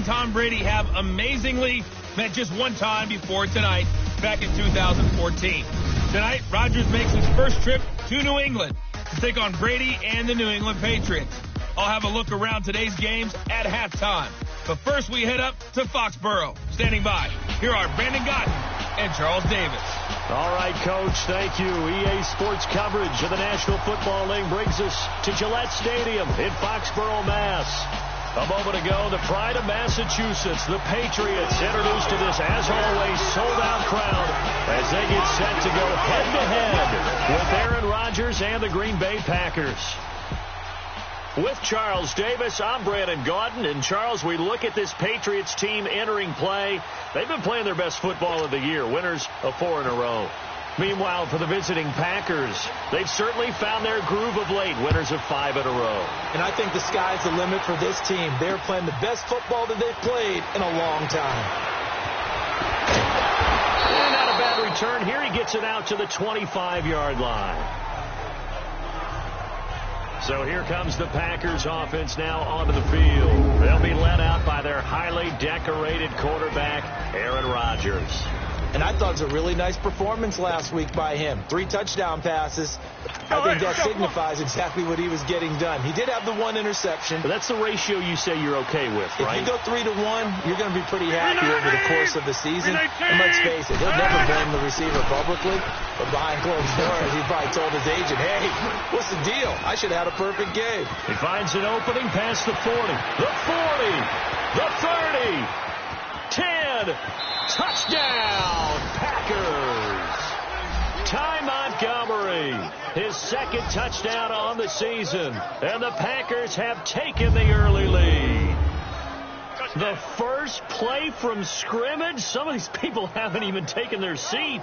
and Tom Brady have amazingly met just one time before tonight, back in 2014. Tonight, Rodgers makes his first trip to New England to take on Brady and the New England Patriots. I'll have a look around today's games at halftime. But first, we head up to Foxborough. Standing by, here are Brandon Gotton and Charles Davis. All right, Coach, thank you. EA Sports coverage of the National Football League brings us to Gillette Stadium in Foxborough, Mass. A moment ago, the pride of Massachusetts, the Patriots, introduced to this, as always, sold-out crowd as they get set to go head-to-head with Aaron Rodgers and the Green Bay Packers. With Charles Davis, I'm Brandon Gauden. And, Charles, we look at this Patriots team entering play. They've been playing their best football of the year, winners of 4 in a row. Meanwhile, for the visiting Packers, they've certainly found their groove of late, winners of 5 in a row. And I think the sky's the limit for this team. They're playing the best football that they've played in a long time. And not a bad return here. He gets it out to the 25-yard line. So here comes the Packers offense now onto the field. They'll be led out by their highly decorated quarterback, Aaron Rodgers. And I thought it was a really nice performance last week by him. 3 touchdown passes. I think that signifies exactly what he was getting done. He did have the 1 interception. But that's the ratio you say you're okay with, right? If you go 3-1, you're going to be pretty happy over the course of the season. And let's face it, he'll never blame the receiver publicly. But behind closed doors, he probably told his agent, hey, what's the deal? I should have had a perfect game. He finds an opening past the 40, the 40, the 30, 10, touchdown, Packers. Ty Montgomery, his second touchdown on the season, and the Packers have taken the early lead. The first play from scrimmage, some of these people haven't even taken their seat.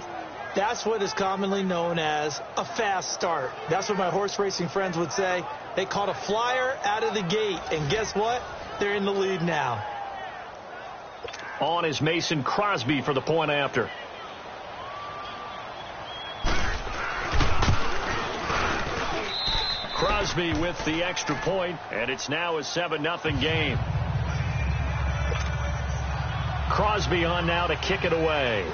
That's what is commonly known as a fast start. That's what my horse racing friends would say. They caught a flyer out of the gate, and guess what? They're in the lead now. On is Mason Crosby for the point after. Crosby with the extra point, and it's now a 7-0 game. Crosby on now to kick it away.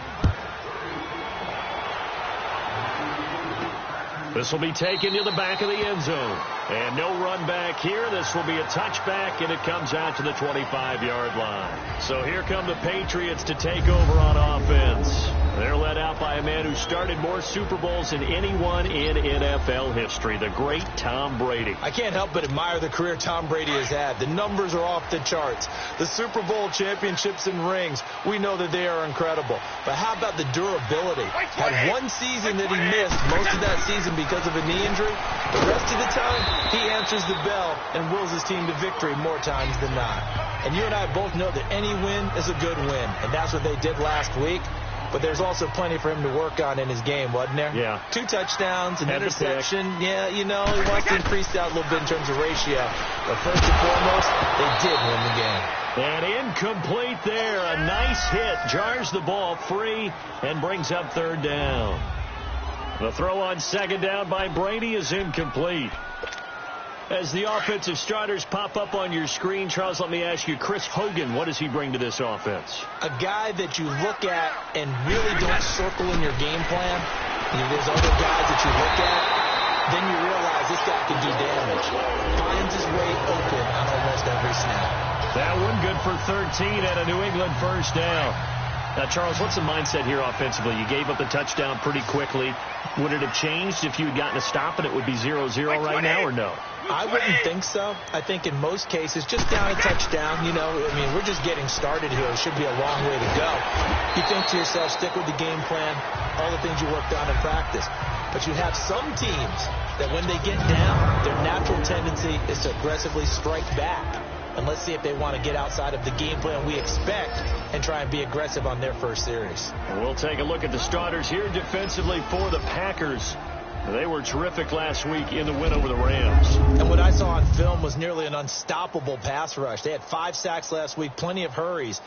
This will be taken to the back of the end zone. And no run back here. This will be a touchback, and it comes out to the 25-yard line. So here come the Patriots to take over on offense. They're led out by a man who started more Super Bowls than anyone in NFL history, the great Tom Brady. I can't help but admire the career Tom Brady has had. The numbers are off the charts. The Super Bowl championships and rings, we know that they are incredible. But how about the durability? Had one season that he missed, most of that season because of a knee injury. The rest of the time, he answers the bell and wills his team to victory more times than not. And you and I both know that any win is a good win, and that's what they did last week. But there's also plenty for him to work on in his game, wasn't there? Yeah. 2 touchdowns, an interception. Yeah, you know, he wants to increase that a little bit in terms of ratio. But first and foremost, they did win the game. And incomplete there. A nice hit. Jars the ball free and brings up 3rd down. The throw on 2nd down by Brady is incomplete. As the offensive starters pop up on your screen, Charles, let me ask you, Chris Hogan, what does he bring to this offense? A guy that you look at and really don't circle in your game plan. There's other guys that you look at, then you realize this guy can do damage. Finds his way open on almost every snap. That one good for 13 and a New England first down. Now, Charles, what's the mindset here offensively? You gave up the touchdown pretty quickly. Would it have changed if you had gotten a stop and it would be 0-0 right now, or no? I wouldn't think so. I think in most cases, just down a touchdown, you know, I mean, we're just getting started here. It should be a long way to go. You think to yourself, stick with the game plan, all the things you worked on in practice. But you have some teams that when they get down, their natural tendency is to aggressively strike back. And let's see if they want to get outside of the game plan we expect and try and be aggressive on their first series. And we'll take a look at the starters here defensively for the Packers. They were terrific last week in the win over the Rams. And what I saw on film was nearly an unstoppable pass rush. They had 5 sacks last week, plenty of hurries.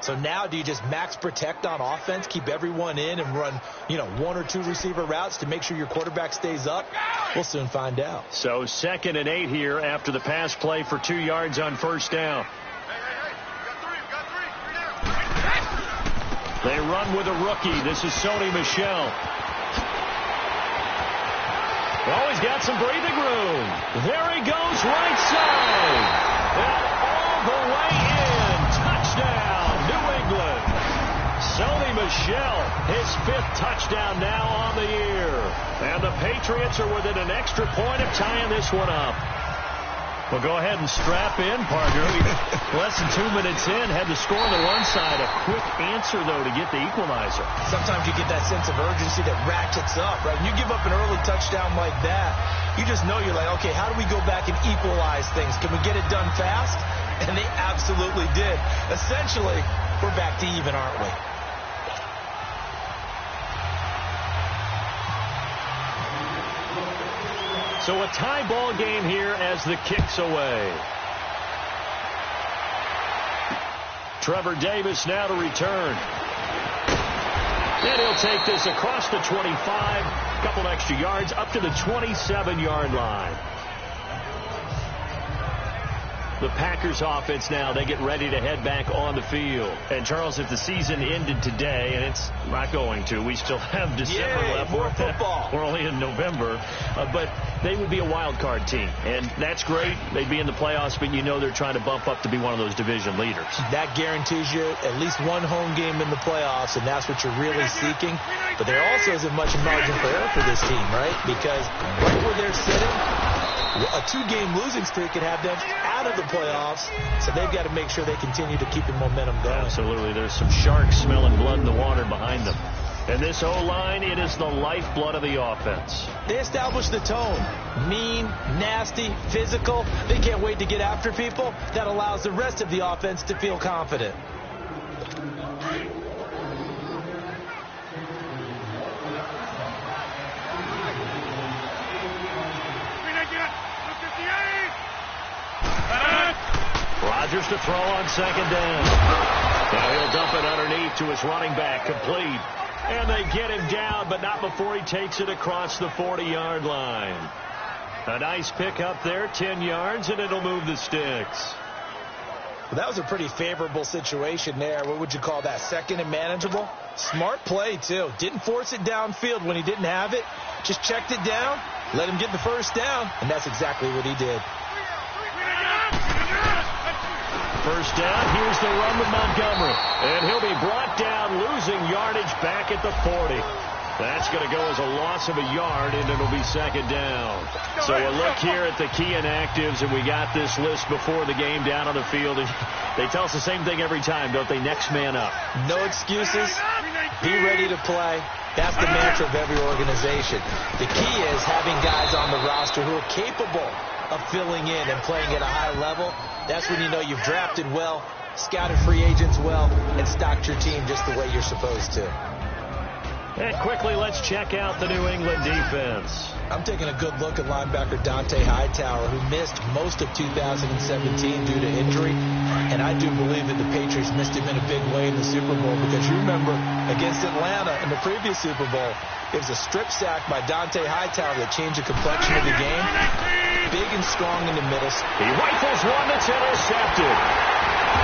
So now do you just max protect on offense, keep everyone in and run, 1 or 2 receiver routes to make sure your quarterback stays up? We'll soon find out. So 2nd and 8 here after the pass play for 2 yards on first down. They run with a rookie. This is Sony Michel. Oh, he's got some breathing room. There he goes, right side. And all the way in. Touchdown, New England. Sony Michel, his 5th touchdown now on the year. And the Patriots are within an extra point of tying this one up. Well, go ahead and strap in, partner. Less than 2 minutes in, had the score on the one side. A quick answer, though, to get the equalizer. Sometimes you get that sense of urgency that ratchets up, right? When you give up an early touchdown like that, you just know you're like, okay, how do we go back and equalize things? Can we get it done fast? And they absolutely did. Essentially, we're back to even, aren't we? So a tie ball game here as the kick's away. Trevor Davis now to return. And he'll take this across the 25. A couple extra yards up to the 27-yard line. The Packers offense now, they get ready to head back on the field. And, Charles, if the season ended today, and it's not going to, we still have December left. More football. We're only in November. But they would be a wild card team. And that's great. They'd be in the playoffs, but you know they're trying to bump up to be one of those division leaders. That guarantees you at least one home game in the playoffs, and that's what you're really seeking. But there also isn't much margin for error for this team, right? Because right where they're sitting, a 2-game losing streak could have them out of the playoffs, so they've got to make sure they continue to keep the momentum going. Absolutely. There's some sharks smelling blood in the water behind them. And this O-line, it is the lifeblood of the offense. They establish the tone. Mean, nasty, physical. They can't wait to get after people. That allows the rest of the offense to feel confident. Rodgers to throw on second down. Now he'll dump it underneath to his running back, complete. And they get him down, but not before he takes it across the 40-yard line. A nice pickup there, 10 yards, and it'll move the sticks. Well, that was a pretty favorable situation there. What would you call that? Second and manageable? Smart play, too. Didn't force it downfield when he didn't have it. Just checked it down, let him get the first down, and that's exactly what he did. First down, here's the run with Montgomery. And he'll be brought down, losing yardage back at the 40. That's going to go as a loss of a yard, and it'll be second down. So a look here at the key inactives, and we got this list before the game down on the field. And they tell us the same thing every time, don't they? Next man up. No excuses. Be ready to play. That's the mantra of every organization. The key is having guys on the roster who are capable of filling in and playing at a high level. That's when you know you've drafted well, scouted free agents well, and stocked your team just the way you're supposed to. And quickly, let's check out the New England defense. I'm taking a good look at linebacker Dante Hightower, who missed most of 2017 due to injury. And I do believe that the Patriots missed him in a big way in the Super Bowl, because you remember against Atlanta in the previous Super Bowl, it was a strip sack by Dante Hightower that changed the complexion of the game. Big and strong in the middle. He rifles one that's intercepted.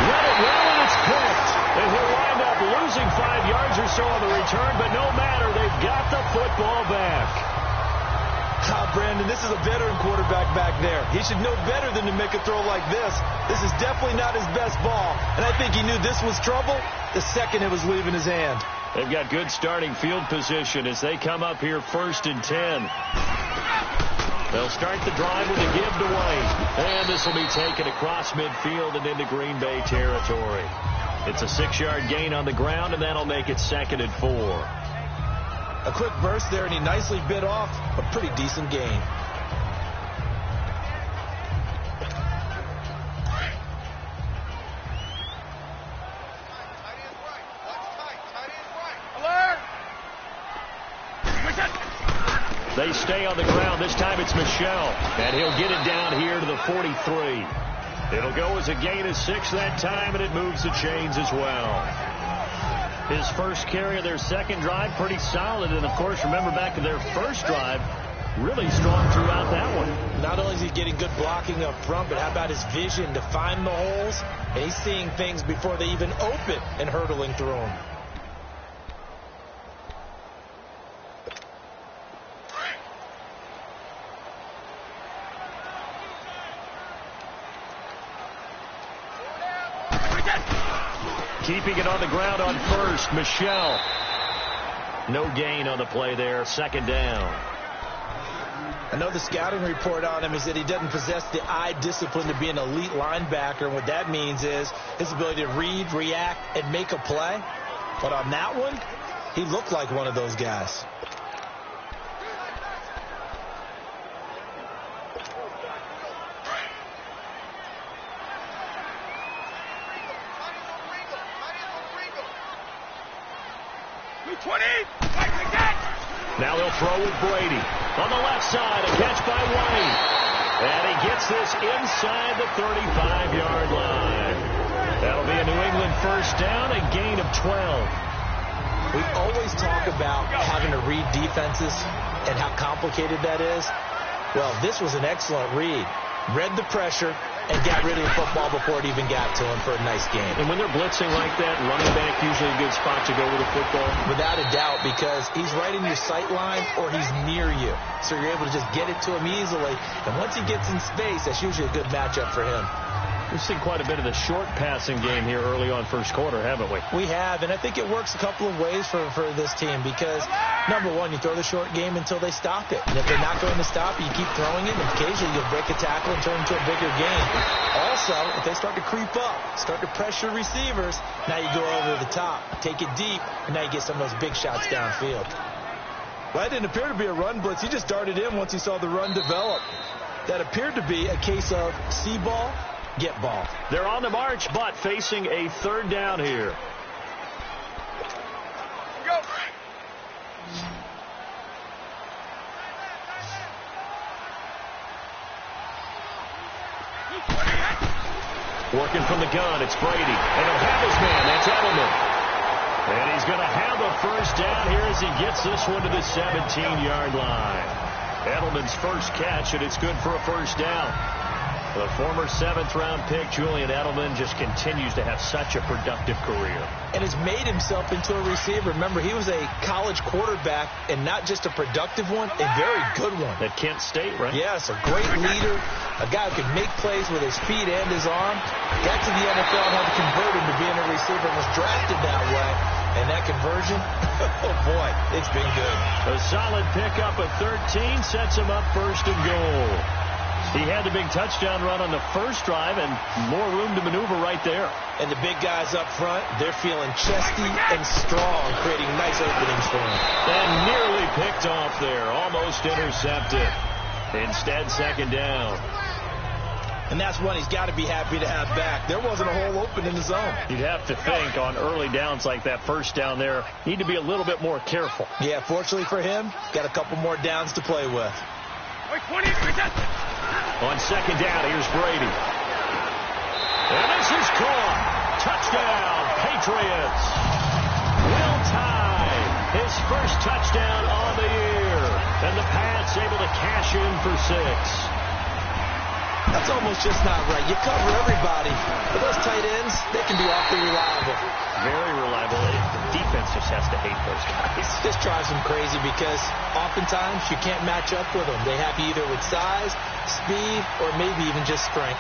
Let it well, and it's picked. And he'll wind up losing 5 yards or so on the return, but no matter, they've got the football back. Brandon, this is a veteran quarterback back there. He should know better than to make a throw like this. This is definitely not his best ball, and I think he knew this was trouble the second it was leaving his hand. They've got good starting field position as they come up here 1st and 10. They'll start the drive with a give to White. And this will be taken across midfield and into Green Bay territory. It's a 6-yard gain on the ground, and that'll make it 2nd and 4. A quick burst there, and he nicely bit off a pretty decent gain. They stay on the ground. This time it's Michel. And he'll get it down here to the 43. It'll go as a gain of 6 that time, and it moves the chains as well. His first carry of their second drive, pretty solid. And, of course, remember back to their first drive, really strong throughout that one. Not only is he getting good blocking up front, but how about his vision to find the holes? And he's seeing things before they even open and hurtling through them. Keeping it on the ground on first, Michelle. No gain on the play there, second down. I know the scouting report on him is that he doesn't possess the eye discipline to be an elite linebacker. And what that means is his ability to read, react, and make a play. But on that one, he looked like one of those guys. Now they'll throw with Brady. On the left side, a catch by White. And he gets this inside the 35-yard line. That'll be a New England first down, a gain of 12. We always talk about having to read defenses and how complicated that is. Well, this was an excellent read. Read the pressure and got rid of the football before it even got to him for a nice game. And when they're blitzing like that, running back usually a good spot to go with the football. Without a doubt, because he's right in your sight line or he's near you. So you're able to just get it to him easily. And once he gets in space, that's usually a good matchup for him. We've seen quite a bit of the short passing game here early on first quarter, haven't we? We have, and I think it works a couple of ways for this team because, number one, you throw the short game until they stop it. And if they're not going to stop it, you keep throwing it, and occasionally you'll break a tackle and turn it into a bigger game. Also, if they start to creep up, start to pressure receivers, now you go over the top, take it deep, and now you get some of those big shots downfield. Well, that didn't appear to be a run blitz. He just darted in once he saw the run develop. That appeared to be a case of see ball, get ball. They're on the march, but facing a third down here. Go. Working from the gun, it's Brady. And he'll have his man, that's Edelman. And he's going to have a first down here as he gets this one to the 17-yard line. Edelman's first catch, and it's good for a first down. The former 7th-round pick, Julian Edelman, just continues to have such a productive career. And has made himself into a receiver. Remember, he was a college quarterback, and not just a productive one, a very good one. At Kent State, right? Yes, a great leader, a guy who could make plays with his feet and his arm. Got to the NFL and had to convert him to being a receiver and was drafted that way. And that conversion, oh boy, it's been good. A solid pickup at 13 sets him up first and goal. He had the big touchdown run on the first drive and more room to maneuver right there. And the big guys up front, they're feeling chesty and strong, creating nice openings for him. And nearly picked off there, almost intercepted. Instead, second down. And that's one he's got to be happy to have back. There wasn't a hole open in the zone. You'd have to think on early downs like that first down there, need to be a little bit more careful. Yeah, fortunately for him, got a couple more downs to play with. On second down, here's Brady. And this is caught. Touchdown, Patriots. Will Tye, his first touchdown on the year. And the Pats able to cash in for 6. That's almost just not right. You cover everybody. But those tight ends, they can be awfully reliable. Very reliable. The defense just has to hate those guys. It just drives them crazy because oftentimes you can't match up with them. They have you either with size, speed, or maybe even just strength.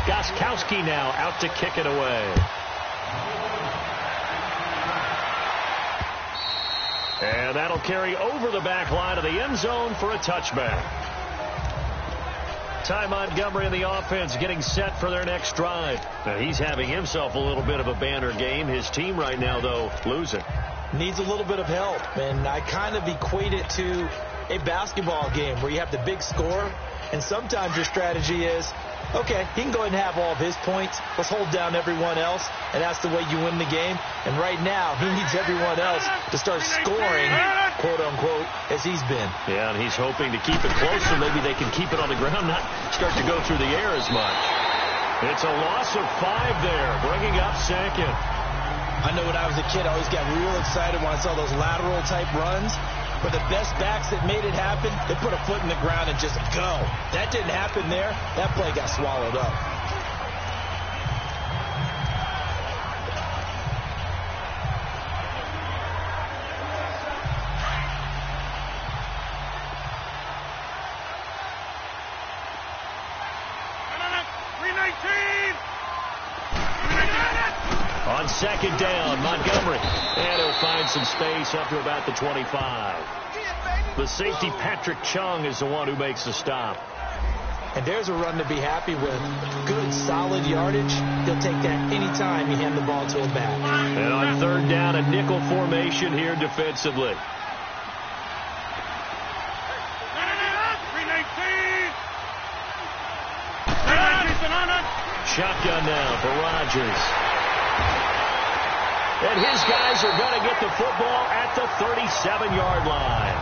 Gostkowski now out to kick it away. And that'll carry over the back line of the end zone for a touchback. Ty Montgomery in the offense getting set for their next drive. Now he's having himself a little bit of a banner game. His team right now, though, losing. Needs a little bit of help. And I kind of equate it to a basketball game where you have the big score. And sometimes your strategy is, okay, he can go ahead and have all of his points. Let's hold down everyone else. And that's the way you win the game. And right now, he needs everyone else to start scoring, quote unquote, as he's been. Yeah, and he's hoping to keep it close so maybe they can keep it on the ground, not start to go through the air as much. It's a loss of 5 there, bringing up second. I know when I was a kid, I always got real excited when I saw those lateral type runs. For the best backs that made it happen, they put a foot in the ground and just go. That didn't happen there. That play got swallowed up. On second down, Montgomery. And he'll find some space up to about the 25. The safety, Patrick Chung, is the one who makes the stop. And there's a run to be happy with. Good, solid yardage. He'll take that anytime you hand the ball to him back. And on third down, a nickel formation here defensively. Shotgun now for Rodgers. And his guys are going to get the football at the 37-yard line.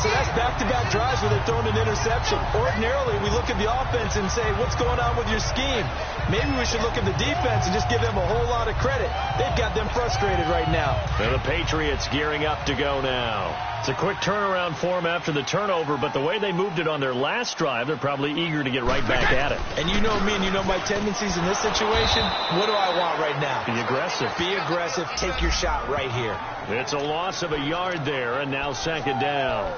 So that's back-to-back drives where they're throwing an interception. Ordinarily, we look at the offense and say, what's going on with your scheme? Maybe we should look at the defense and just give them a whole lot of credit. They've got them frustrated right now. And the Patriots gearing up to go now. It's a quick turnaround for them after the turnover, but the way they moved it on their last drive, they're probably eager to get right back at it. And you know me and you know my tendencies in this situation. What do I want right now? Be aggressive. Be aggressive. Take your shot right here. It's a loss of a yard there, and now second down.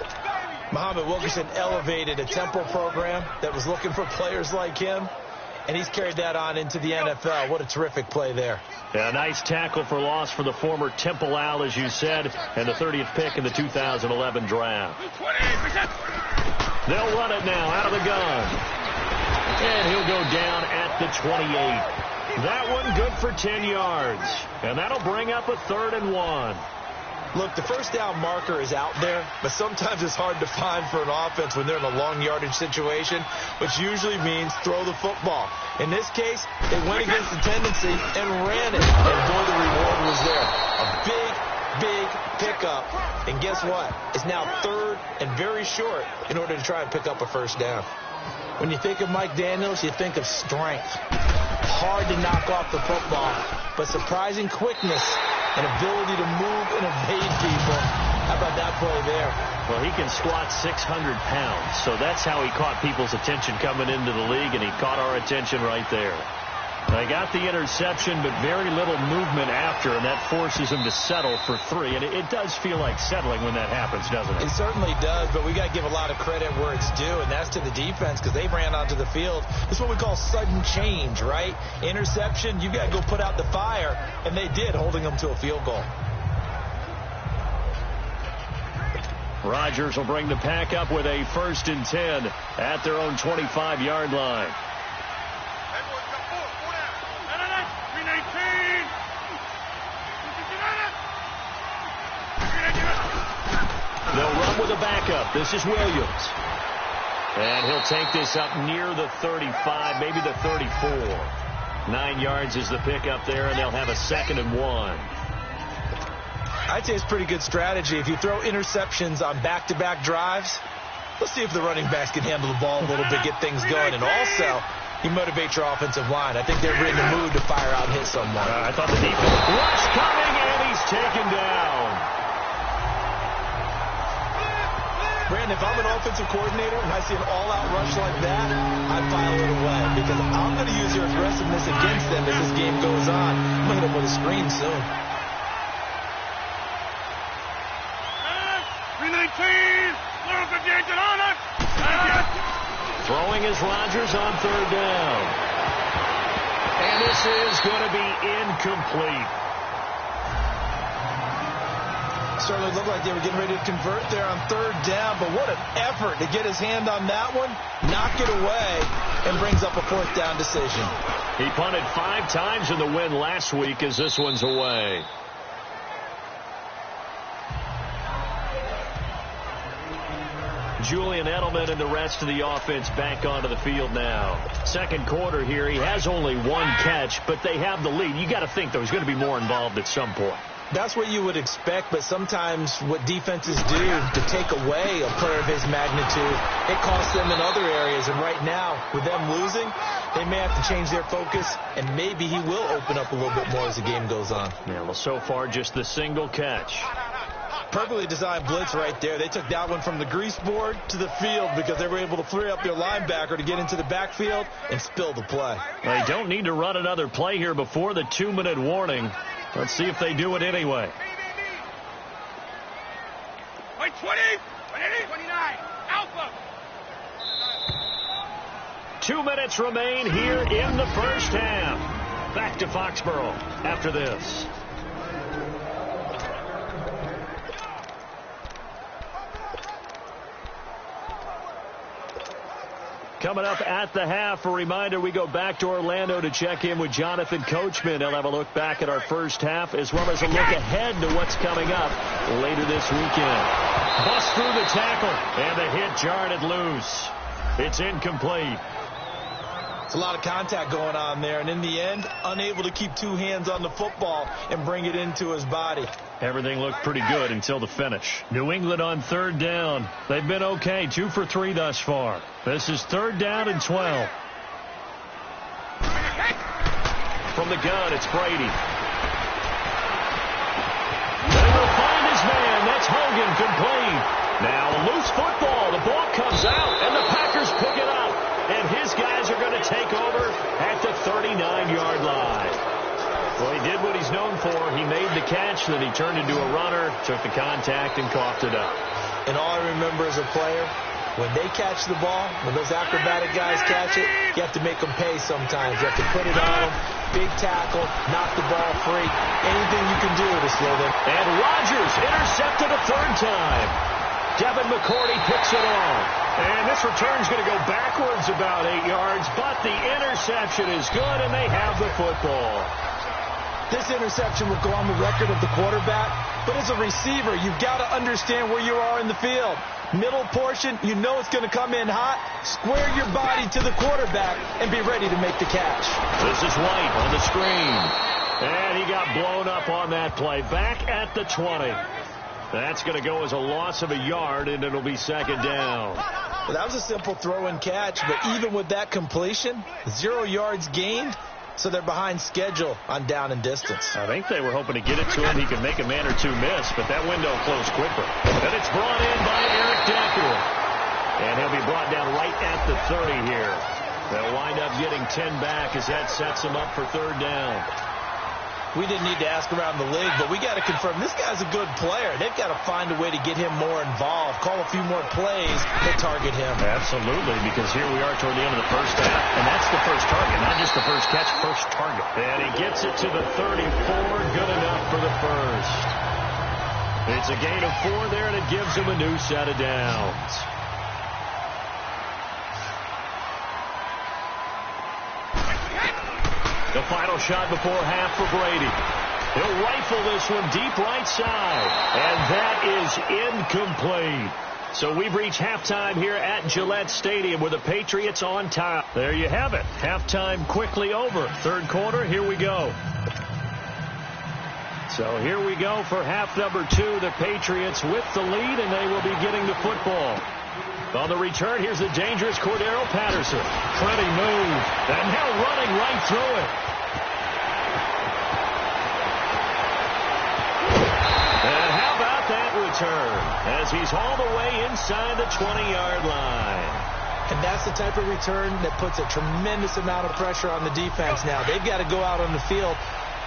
Muhammad Wilkerson elevated a tempo program that was looking for players like him, and he's carried that on into the NFL. What a terrific play there. Yeah, a nice tackle for loss for the former Temple Owl, as you said, and the 30th pick in the 2011 draft. They'll run it now out of the gun. And he'll go down at the 28. That one good for 10 yards. And that'll bring up a 3rd and 1. Look, the first down marker is out there, but sometimes it's hard to find for an offense when they're in a long yardage situation, which usually means throw the football. In this case, they went against the tendency and ran it, and boy, the reward was there. A big pickup, and guess what? It's now 3rd and very short in order to try and pick up a first down. When you think of Mike Daniels, you think of strength. Hard to knock off the football, but surprising quickness and ability to move and evade people. How about that play there? Well, he can squat 600 pounds, so that's how he caught people's attention coming into the league, and he caught our attention right there. They got the interception, but very little movement after, and that forces him to settle for 3. And it does feel like settling when that happens, doesn't it? It certainly does, but we got to give a lot of credit where it's due, and that's to the defense because they ran onto the field. It's what we call sudden change, right? Interception, you got to go put out the fire, and they did, holding them to a field goal. Rodgers will bring the pack up with a 1st and 10 at their own 25-yard line. They'll run with a backup. This is Williams. And he'll take this up near the 35, maybe the 34. 9 yards is the pickup there, and they'll have a 2nd and 1. I'd say it's pretty good strategy. If you throw interceptions on back-to-back drives, let's see if the running backs can handle the ball a little bit, get things going. And also, you motivate your offensive line. I think they're in the mood to fire out and hit someone. I thought the defense was coming, and he's taken down. Brandon, if I'm an offensive coordinator and I see an all-out rush like that, I file it away because I'm going to use your aggressiveness against them as this game goes on. I'm going to hit them with a screen soon. 319, throwing is Rodgers on 3rd down. And this is going to be incomplete. Certainly looked like they were getting ready to convert there on 3rd down, but what an effort to get his hand on that one, knock it away, and brings up a 4th down decision. He punted 5 times in the win last week as this one's away. Julian Edelman and the rest of the offense back onto the field now. 2nd quarter here. He has only 1 catch, but they have the lead. You got to think, though, he's going to be more involved at some point. That's what you would expect, but sometimes what defenses do to take away a player of his magnitude, it costs them in other areas. And right now, with them losing, they may have to change their focus, and maybe he will open up a little bit more as the game goes on. Yeah, well, so far, just the single catch. Perfectly designed blitz right there. They took that one from the grease board to the field because they were able to free up their linebacker to get into the backfield and spill the play. They don't need to run another play here before the 2-minute warning. Let's see if they do it anyway. 20, 29, Alpha. 2 minutes remain here in the first half. Back to Foxborough after this. Coming up at the half, a reminder, we go back to Orlando to check in with Jonathan Coachman. He'll have a look back at our first half as well as a look ahead to what's coming up later this weekend. Bust through the tackle, and the hit jarred it loose. It's incomplete. It's a lot of contact going on there, and in the end, unable to keep two hands on the football and bring it into his body. Everything looked pretty good until the finish. New England on third down. They've been okay, 2 for 3 thus far. This is 3rd down and 12. From the gun, it's Brady. They will find his man. That's Hogan, complete. Now a loose football. The ball comes out, and the Packers pick it up. And his guys are going to take over at the 39-yard line. Well, he did what he's known for. He made the catch, then he turned into a runner, took the contact, and coughed it up. And all I remember as a player, when they catch the ball, when those acrobatic guys catch it, you have to make them pay sometimes. You have to put it on them, big tackle, knock the ball free. Anything you can do to slow them. And Rodgers intercepted a 3rd time. Devin McCourty picks it off. And this return's going to go backwards about 8 yards, but the interception is good, and they have the football. This interception will go on the record of the quarterback, but as a receiver, you've got to understand where you are in the field. Middle portion, you know it's going to come in hot. Square your body to the quarterback and be ready to make the catch. This is White on the screen. And he got blown up on that play. Back at the 20. That's going to go as a loss of a yard, and it'll be 2nd down. Well, that was a simple throw and catch, but even with that completion, 0 yards gained, so they're behind schedule on down and distance. I think they were hoping to get it to him. He could make a man or two miss, but that window closed quickly. And it's brought in by Eric Decker. And he'll be brought down right at the 30 here. They'll wind up getting 10 back as that sets them up for 3rd down. We didn't need to ask around the league, but we got to confirm this guy's a good player. They've got to find a way to get him more involved, call a few more plays that target him. Absolutely, because here we are toward the end of the first half, and that's the first target, not just the first catch, first target. And he gets it to the 34, good enough for the first. It's a gain of 4 there, and it gives him a new set of downs. The final shot before half for Brady. He'll rifle this one deep right side. And that is incomplete. So we've reached halftime here at Gillette Stadium with the Patriots on top. There you have it. Halftime quickly over. 3rd quarter, here we go. So here we go for half number 2. The Patriots with the lead, and they will be getting the football. On the return, here's the dangerous Cordero Patterson. Pretty move. And now running right through it. And how about that return? As he's all the way inside the 20-yard line. And that's the type of return that puts a tremendous amount of pressure on the defense now. They've got to go out on the field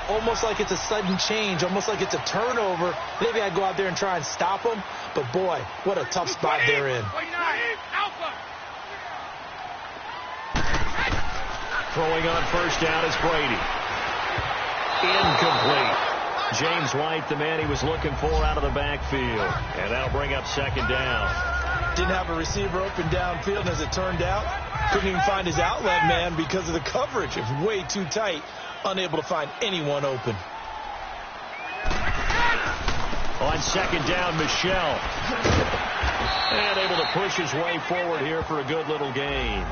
almost like it's a sudden change, almost like it's a turnover. They've got to go out there and try and stop them. But, boy, what a tough spot they're in. Throwing on first down is Brady. Incomplete. James White, the man he was looking for out of the backfield. And that'll bring up 2nd down. Didn't have a receiver open downfield, and as it turned out, couldn't even find his outlet man because of the coverage. It was way too tight, unable to find anyone open. On 2nd down, Michelle. And able to push his way forward here for a good little gain.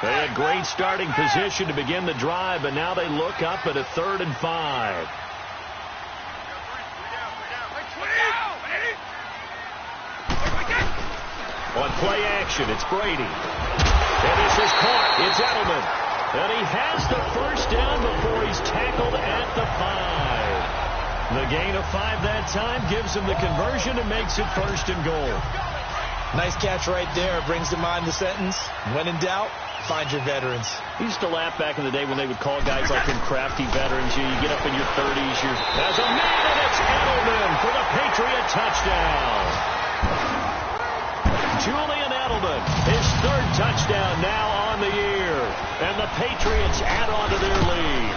They had great starting position to begin the drive, but now they look up at a 3rd and 5. On play action, it's Brady. And this is caught. It's Edelman. And he has the first down before he's tackled at the 5. The gain of 5 that time gives him the conversion and makes it 1st and goal. Nice catch right there. Brings to mind the sentence, when in doubt, find your veterans. We used to laugh back in the day when they would call guys like him crafty veterans. You get up in your 30s. As a man, and it's Edelman for the Patriot touchdown. Julian Edelman, his 3rd touchdown now on the year. And the Patriots add on to their lead.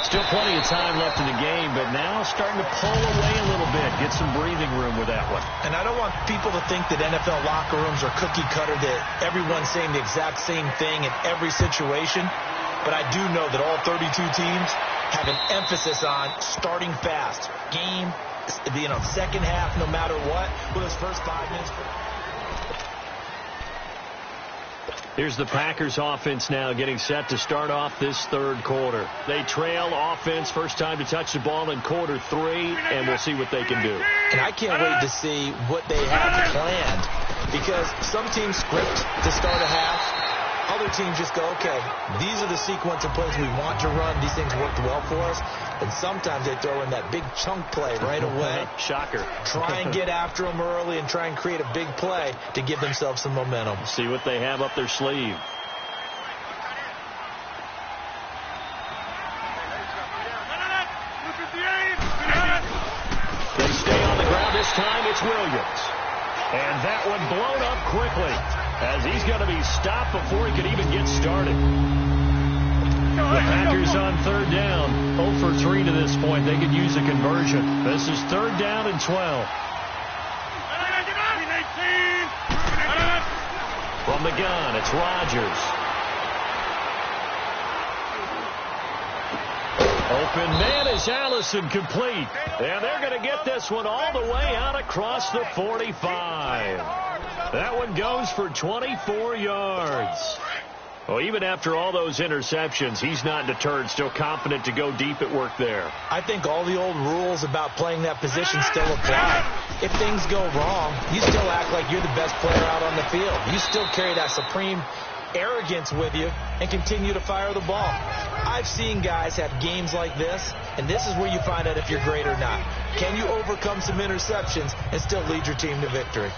Still plenty of time left in the game, but now starting to pull away a little bit. Get some breathing room with that one. And I don't want people to think that NFL locker rooms are cookie cutter, that everyone's saying the exact same thing in every situation. But I do know that all 32 teams have an emphasis on starting fast. Game, second half, no matter what. Well, those first 5 minutes. Here's the Packers offense now getting set to start off this 3rd quarter. They trail offense, first time to touch the ball in quarter 3, and we'll see what they can do. And I can't wait to see what they have planned, because some teams script to start a half. Other teams just go, okay, these are the sequence of plays we want to run. These things worked well for us. And sometimes they throw in that big chunk play right away. Shocker. Try and get after them early and try and create a big play to give themselves some momentum. See what they have up their sleeve. They stay on the ground this time. It's Williams. And that one blown up quickly, as he's going to be stopped before he could even get started. The Packers on 3rd down. 0 for 3 to this point. They could use a conversion. This is 3rd down and 12. From the gun, it's Rodgers. Open man is Allison, complete. And they're going to get this one all the way out across the 45. That one goes for 24 yards. Well, even after all those interceptions, he's not deterred, still confident to go deep at work there. I think all the old rules about playing that position still apply. If things go wrong, you still act like you're the best player out on the field. You still carry that supreme arrogance with you and continue to fire the ball. I've seen guys have games like this, and this is where you find out if you're great or not. Can you overcome some interceptions and still lead your team to victory?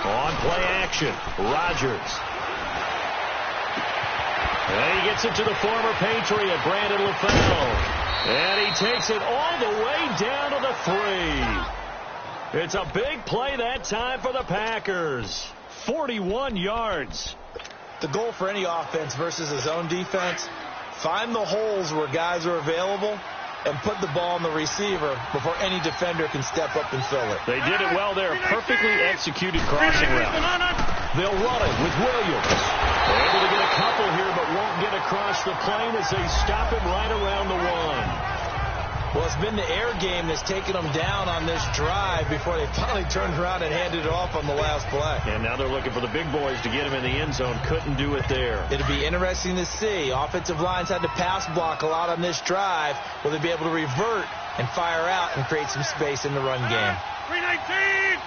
On play action, Rodgers. And he gets it to the former Patriot, Brandon LaFell. And he takes it all the way down to the 3. It's a big play that time for the Packers. 41 yards. The goal for any offense versus his own defense, find the holes where guys are available and put the ball on the receiver before any defender can step up and fill it. They did it well there. Perfectly executed crossing route. They'll run it with Williams. They're able to get a couple here, but won't get across the plane as they stop him right around the 1. Well, it's been the air game that's taken them down on this drive before they finally turned around and handed it off on the last play. And now they're looking for the big boys to get him in the end zone. Couldn't do it there. It'll be interesting to see. Offensive lines had to pass block a lot on this drive. Will they be able to revert and fire out and create some space in the run game? 319!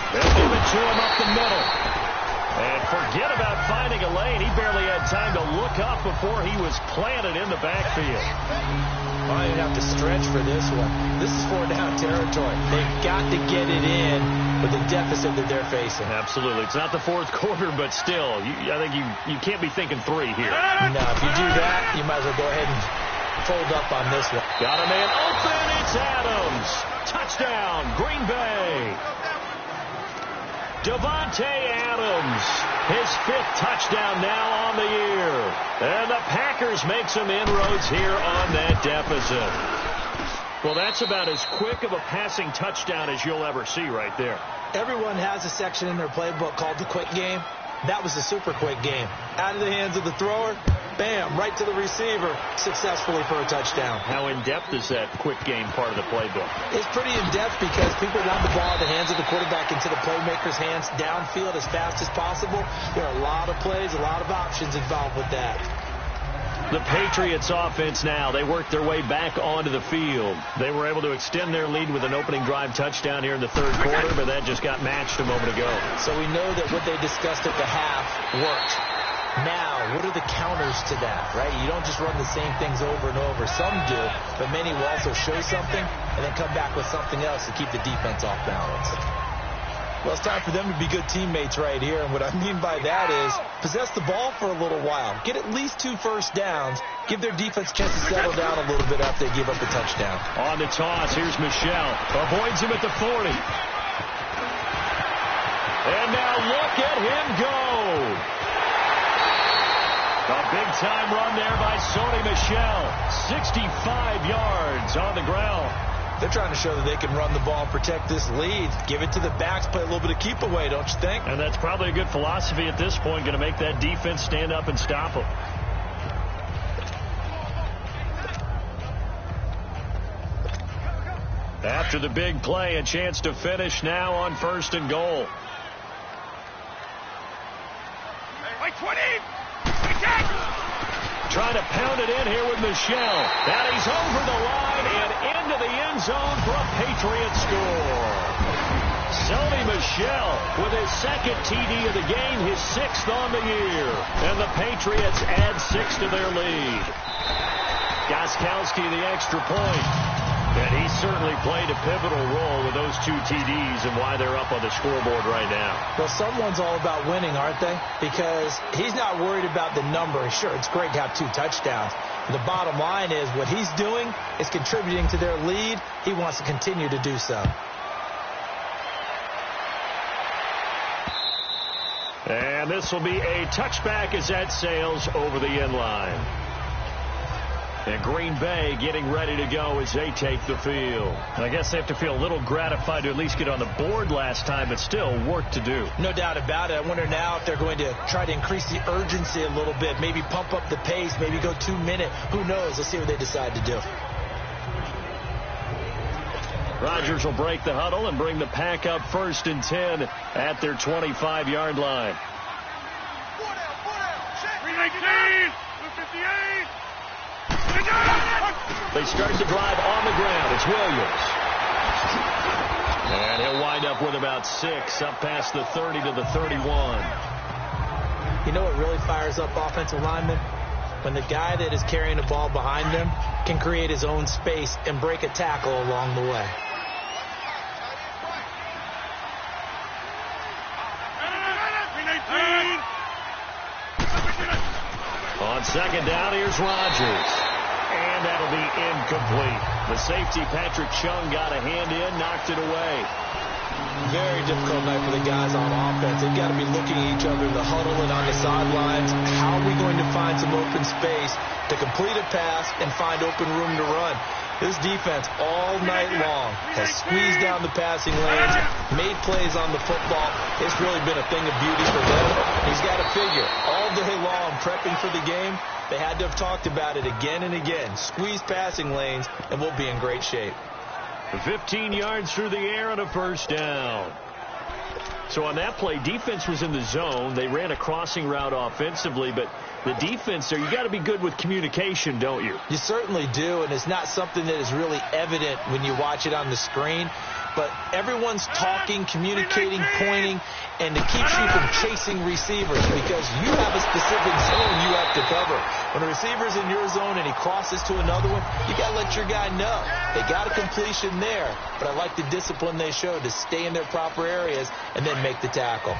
They'll give it to him up the middle. And forget about finding a lane. He barely had time to look up before he was planted in the backfield. Well, you have to stretch for this one. This is 4-down territory. They've got to get it in with the deficit that they're facing. Absolutely. It's not the 4th quarter, but still, I think you can't be thinking 3 here. No, if you do that, you might as well go ahead and fold up on this one. Got a man open. It's Adams. Touchdown, Green Bay. Davante Adams, his 5th touchdown now on the year. And the Packers make some inroads here on that deficit. Well, that's about as quick of a passing touchdown as you'll ever see right there. Everyone has a section in their playbook called the quick game. That was the super quick game. Out of the hands of the thrower, bam, right to the receiver, successfully for a touchdown. How in-depth is that quick game part of the playbook? It's pretty in-depth because people want the ball in the hands of the quarterback into the playmaker's hands downfield as fast as possible. There are a lot of plays, a lot of options involved with that. The Patriots offense now, they worked their way back onto the field. They were able to extend their lead with an opening drive touchdown here in the third quarter, but that just got matched a moment ago. So we know that what they discussed at the half worked. Now, what are the counters to that, right? You don't just run the same things over and over. Some do, but many will also show something and then come back with something else to keep the defense off balance. Well, it's time for them to be good teammates right here, and what I mean by that is possess the ball for a little while. Get at least 2 first downs. Give their defense a chance to settle down a little bit after they give up the touchdown. On the toss, here's Michel. Avoids him at the 40. And now look at him go. A big-time run there by Sony Michel. 65 yards on the ground. They're trying to show that they can run the ball and protect this lead. Give it to the backs, play a little bit of keep away, don't you think? And that's probably a good philosophy at this point, going to make that defense stand up and stop them. After the big play, a chance to finish now on 1st and goal. Like 20! Trying to pound it in here with Michel. And he's over the line and into the end zone for a Patriot score. Sony Michel with his 2nd TD of the game, his 6th on the year. And the Patriots add 6 to their lead. Gostkowski the extra point. And he certainly played a pivotal role with those 2 TDs and why they're up on the scoreboard right now. Well, someone's all about winning, aren't they? Because he's not worried about the number. Sure, it's great to have 2 touchdowns. But the bottom line is what he's doing is contributing to their lead. He wants to continue to do so. And this will be a touchback as that sails over the end line. And Green Bay getting ready to go as they take the field. I guess they have to feel a little gratified to at least get on the board last time, but still work to do. No doubt about it. I wonder now if they're going to try to increase the urgency a little bit, maybe pump up the pace, maybe go 2-minute. Who knows? Let's see what they decide to do. Rodgers will break the huddle and bring the pack up 1st and 10 at their 25-yard line. 319! 258! They start the drive on the ground. It's Williams. And he'll wind up with about 6 up past the 30 to the 31. You know what really fires up offensive linemen? When the guy that is carrying the ball behind them can create his own space and break a tackle along the way. On 2nd down, here's Rodgers. And that'll be incomplete. The safety, Patrick Chung, got a hand in, knocked it away. Very difficult night for the guys on offense. They've got to be looking at each other in the huddle and on the sidelines. How are we going to find some open space to complete a pass and find open room to run? This defense all night long has squeezed down the passing lanes, made plays on the football. It's really been a thing of beauty for them. He's got to figure all day long prepping for the game. They had to have talked about it again and again. Squeeze passing lanes, and we'll be in great shape. 15 yards through the air on a 1st down. So on that play, defense was in the zone. They ran a crossing route offensively, but the defense there, you got to be good with communication, don't you? You certainly do, and it's not something that is really evident when you watch it on the screen. But everyone's talking, communicating, pointing, and it keeps you from chasing receivers because you have a specific zone you have to cover. When a receiver's in your zone and he crosses to another one, you got to let your guy know. They got a completion there, but I like the discipline they showed to stay in their proper areas and then make the tackle.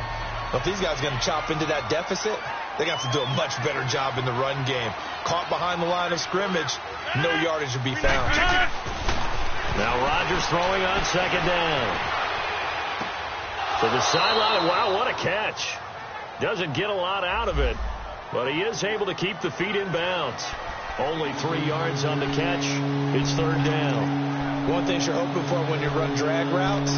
Well, if these guys are going to chop into that deficit, they got to do a much better job in the run game. Caught behind the line of scrimmage, no yardage to be found. Now Rodgers throwing on 2nd down. To the sideline. Wow, what a catch. Doesn't get a lot out of it, but he is able to keep the feet in bounds. Only 3 yards on the catch. It's 3rd down. One thing you're hoping for when you run drag routes,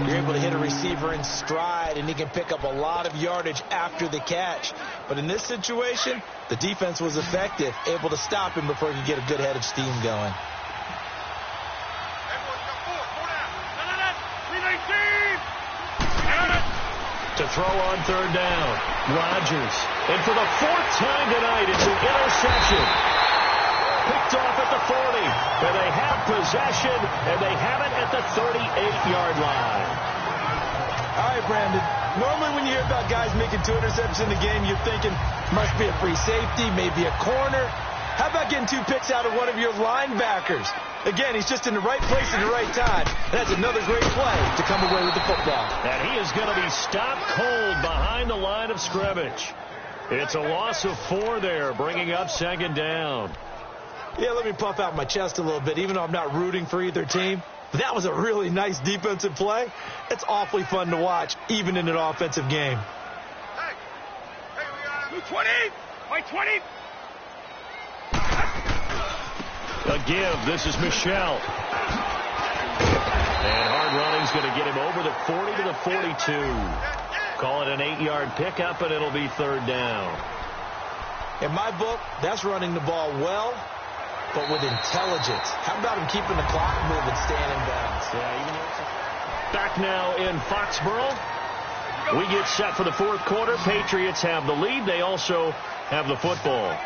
you're able able to hit a receiver in stride, and he can pick up a lot of yardage after the catch. But in this situation, the defense was effective, able to stop him before he could get a good head of steam going. To throw on third down, Rodgers. And for the fourth time tonight, it's an interception. Picked off at the 40. And they have possession, and they have it at the 38-yard line. All right, Brandon. Normally when you hear about guys making 2 interceptions in the game, you're thinking must be a free safety, maybe a corner. How about getting 2 picks out of one of your linebackers? Again, he's just in the right place at the right time. That's another great play to come away with the football. And he is going to be stopped cold behind the line of scrimmage. It's a loss of 4 there, bringing up second down. Yeah, let me puff out my chest a little bit, even though I'm not rooting for either team. That was a really nice defensive play. It's awfully fun to watch, even in an offensive game. Hey, we got 20! By 20! A give. This is Michelle. And hard running's going to get him over the 40 to the 42. Call it an 8-yard pickup, and it'll be third down. In my book, that's running the ball well, but with intelligence. How about him keeping the clock moving, staying in bounds? Back now in Foxborough. We get set for the fourth quarter. Patriots have the lead. They also have the football.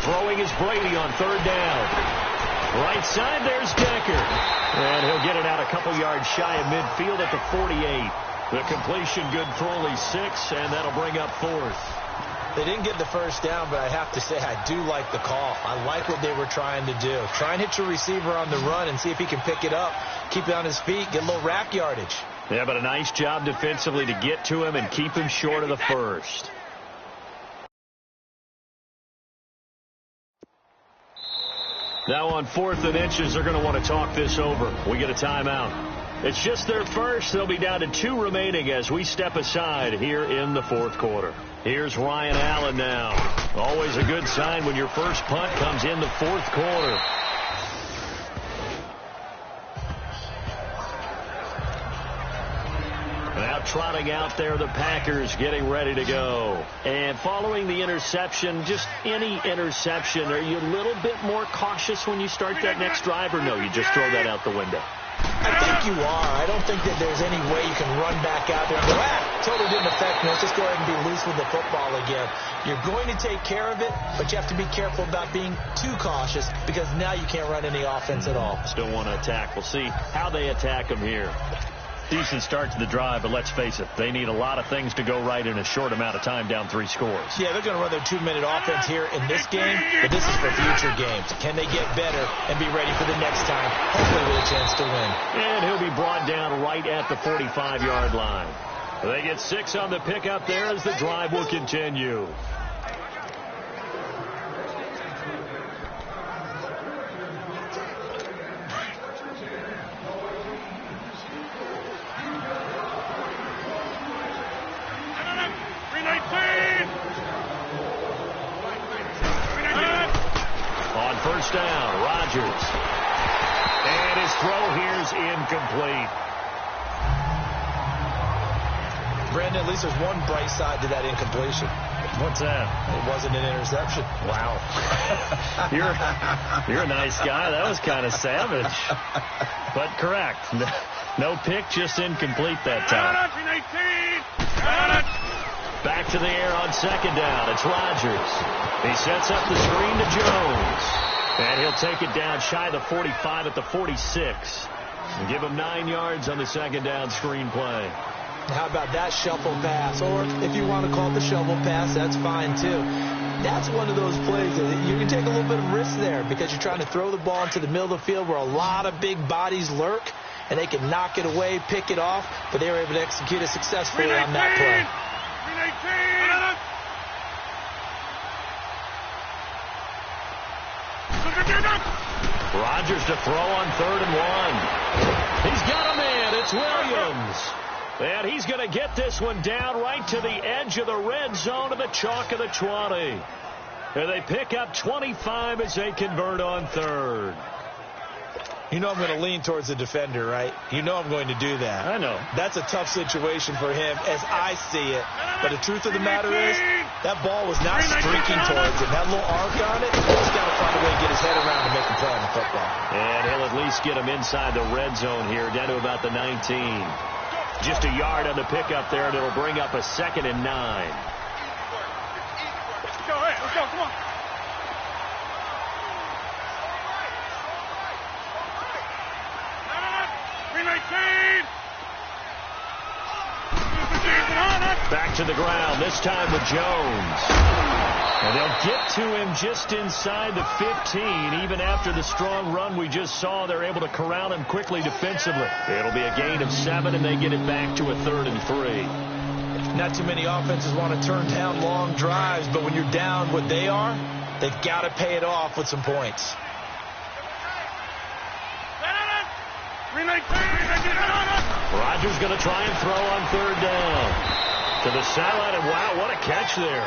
Throwing is Brady on third down. Right side, there's Decker. And he'll get it out a couple yards shy of midfield at the 48. The completion good for only 6, and that'll bring up fourth. They didn't get the first down, but I have to say I do like the call. I like what they were trying to do. Try and hit your receiver on the run and see if he can pick it up, keep it on his feet, get a little rack yardage. Yeah, but a nice job defensively to get to him and keep him short of the first. Now on 4th and inches, they're going to want to talk this over. We get a timeout. It's just their first. They'll be down to 2 remaining as we step aside here in the fourth quarter. Here's Ryan Allen now. Always a good sign when your first punt comes in the fourth quarter. Now trotting out there, the Packers getting ready to go. And following the interception, just any interception, are you a little bit more cautious when you start that next drive, or no, you just throw that out the window? I think you are. I don't think that there's any way you can run back out there and go, totally didn't affect me. Let's just go ahead and be loose with the football again. You're going to take care of it, but you have to be careful about being too cautious because now you can't run any offense at all. Still want to attack. We'll see how they attack them here. Decent start to the drive, but let's face it, they need a lot of things to go right in a short amount of time, down 3 scores. Yeah, they're going to run their 2-minute offense here in this game, but this is for future games. Can they get better and be ready for the next time, hopefully with a chance to win? And he'll be brought down right at the 45-yard line. They get 6 on the pickup there as the drive will continue. First down, Rodgers. And his throw here's incomplete. Brandon, at least there's one bright side to that incompletion. What's that? It wasn't an interception. Wow. You're a nice guy. That was kind of savage. But correct. No pick, just incomplete that time. Back to the air on second down. It's Rodgers. He sets up the screen to Jones. And he'll take it down shy of the 45 at the 46. And give him 9 yards on the second down screen play. How about that shuffle pass? Or if you want to call it the shovel pass, that's fine too. That's one of those plays that you can take a little bit of risk there because you're trying to throw the ball into the middle of the field where a lot of big bodies lurk, and they can knock it away, pick it off, but they were able to execute it successfully on that play. Rodgers to throw on 3rd and 1. He's got a man. It's Williams. And he's going to get this one down right to the edge of the red zone of the chalk of the 20. And they pick up 25 as they convert on 3rd. You know I'm going to lean towards the defender, right? You know I'm going to do that. I know. That's a tough situation for him as I see it. But the truth of the matter is, that ball was not streaking towards him. That little arc on it, he's got to find a way to get his head around to make a play on the football. And he'll at least get him inside the red zone here, down to about the 19. Just a yard on the pickup there, and it'll bring up a 2nd and 9. Let's go, come on. Back to the ground, this time with Jones. And they'll get to him just inside the 15. Even after the strong run we just saw, they're able to corral him quickly defensively. It'll be a gain of 7, and they get it back to a 3rd and 3. Not too many offenses want to turn down long drives, but when you're down what they are, they've got to pay it off with some points. Rodgers going to try and throw on 3rd down. To the sideline, and wow, what a catch there.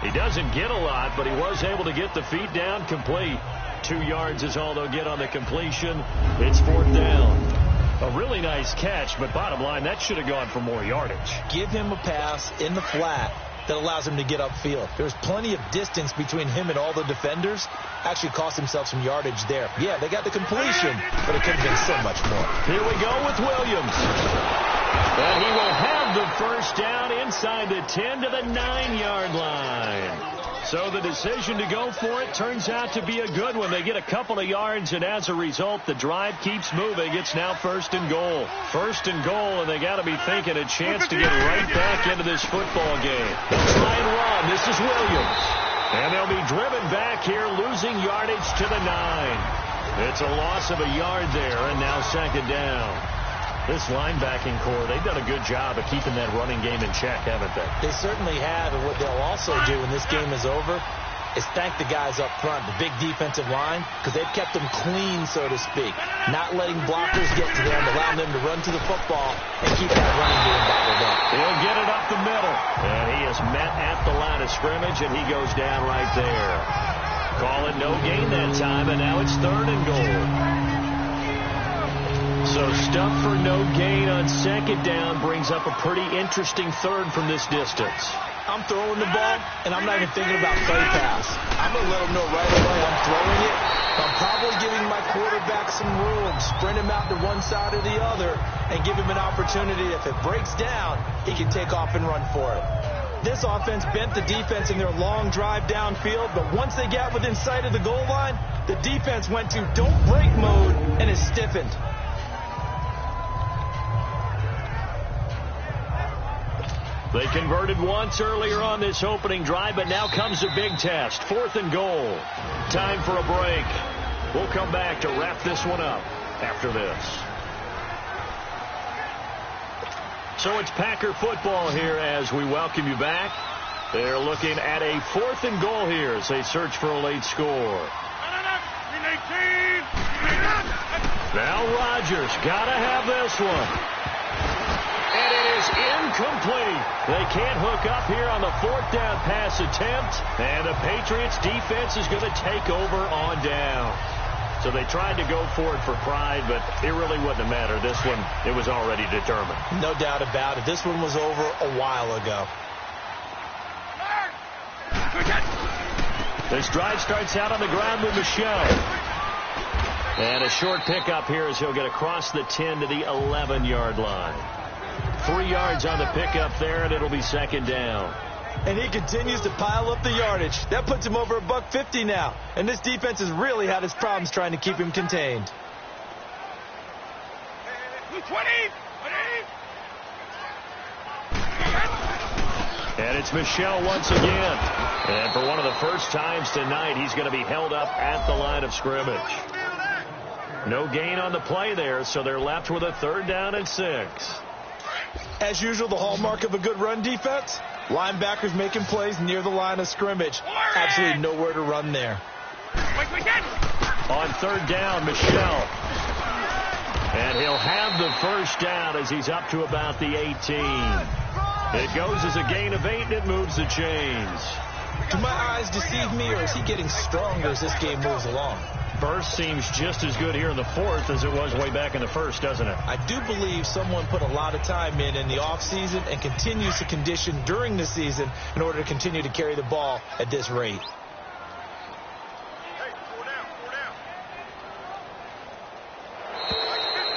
He doesn't get a lot, but he was able to get the feet down complete. 2 yards is all they'll get on the completion. It's 4th down. A really nice catch, but bottom line, that should have gone for more yardage. Give him a pass in the flat that allows him to get upfield. There's plenty of distance between him and all the defenders. Actually cost himself some yardage there. Yeah, they got the completion, but it could have been so much more. Here we go with Williams. And he will have the 1st down inside the 10 to the 9-yard line. So the decision to go for it turns out to be a good one. They get a couple of yards, and as a result, the drive keeps moving. It's now 1st and goal. 1st and goal, and they got to be thinking a chance to get right back into this football game. They'll try and run. This is Williams. And they'll be driven back here, losing yardage to the 9. It's a loss of a yard there, and now 2nd down. This linebacking core, they've done a good job of keeping that running game in check, haven't they? They certainly have, and what they'll also do when this game is over is thank the guys up front, the big defensive line, because they've kept them clean, so to speak. Not letting blockers get to them, allowing them to run to the football and keep that running game bottled up. He'll get it up the middle, and he is met at the line of scrimmage, and he goes down right there. Call it no gain that time, and now it's 3rd and goal. So stuff for no gain on 2nd down brings up a pretty interesting 3rd from this distance. I'm throwing the ball, and I'm not even thinking about play pass. I'm going to let him know right away I'm throwing it. I'm probably giving my quarterback some room, sprint him out to one side or the other, and give him an opportunity. If it breaks down, he can take off and run for it. This offense bent the defense in their long drive downfield, but once they got within sight of the goal line, the defense went to don't break mode and is stiffened. They converted once earlier on this opening drive, but now comes a big test. 4th and goal. Time for a break. We'll come back to wrap this one up after this. So it's Packer football here as we welcome you back. They're looking at a 4th and goal here as they search for a late score. Now Rodgers gotta have this one. And it is incomplete. They can't hook up here on the 4th down pass attempt. And the Patriots defense is going to take over on down. So they tried to go for it for pride, but it really wouldn't have mattered. This one, it was already determined. No doubt about it. This one was over a while ago. This drive starts out on the ground with Michel. And a short pickup here as he'll get across the 10 to the 11-yard line. 3 yards on the pickup there, and it'll be 2nd down. And he continues to pile up the yardage. That puts him over $150 now. And this defense has really had its problems trying to keep him contained. 20! And it's Michel once again. And for one of the first times tonight, he's going to be held up at the line of scrimmage. No gain on the play there, so they're left with a 3rd down and 6. As usual, the hallmark of a good run defense, linebackers making plays near the line of scrimmage. Absolutely nowhere to run there. On 3rd down, Michel. And he'll have the 1st down as he's up to about the 18. It goes as a gain of 8, and it moves the chains. Do my eyes deceive me, or is he getting stronger as this game moves along? burst seems just as good here in the fourth as it was way back in the first, doesn't it? I do believe someone put a lot of time in the offseason and continues to condition during the season in order to continue to carry the ball at this rate.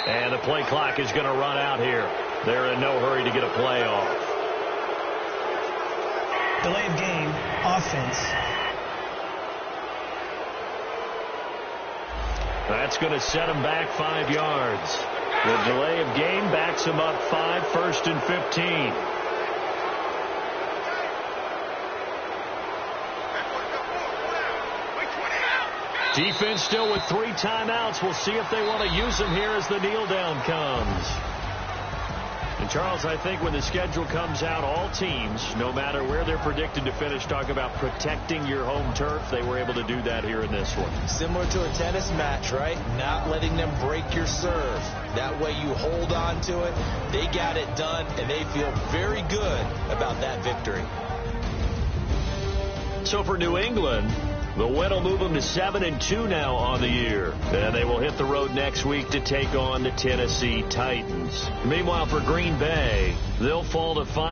And the play clock is going to run out here. They're in no hurry to get a play off. Delay of game, offense. That's going to set him back 5 yards. The delay of game backs him up 5, 1st and 15. Defense still with 3 timeouts. We'll see if they want to use them here as the kneel down comes. And Charles, I think when the schedule comes out, all teams, no matter where they're predicted to finish, talk about protecting your home turf. They were able to do that here in this one. Similar to a tennis match, right? Not letting them break your serve. That way you hold on to it. They got it done, and they feel very good about that victory. So for New England, the win will move them to 7-2 now on the year. And they will hit the road next week to take on the Tennessee Titans. Meanwhile, for Green Bay, they'll fall to 5.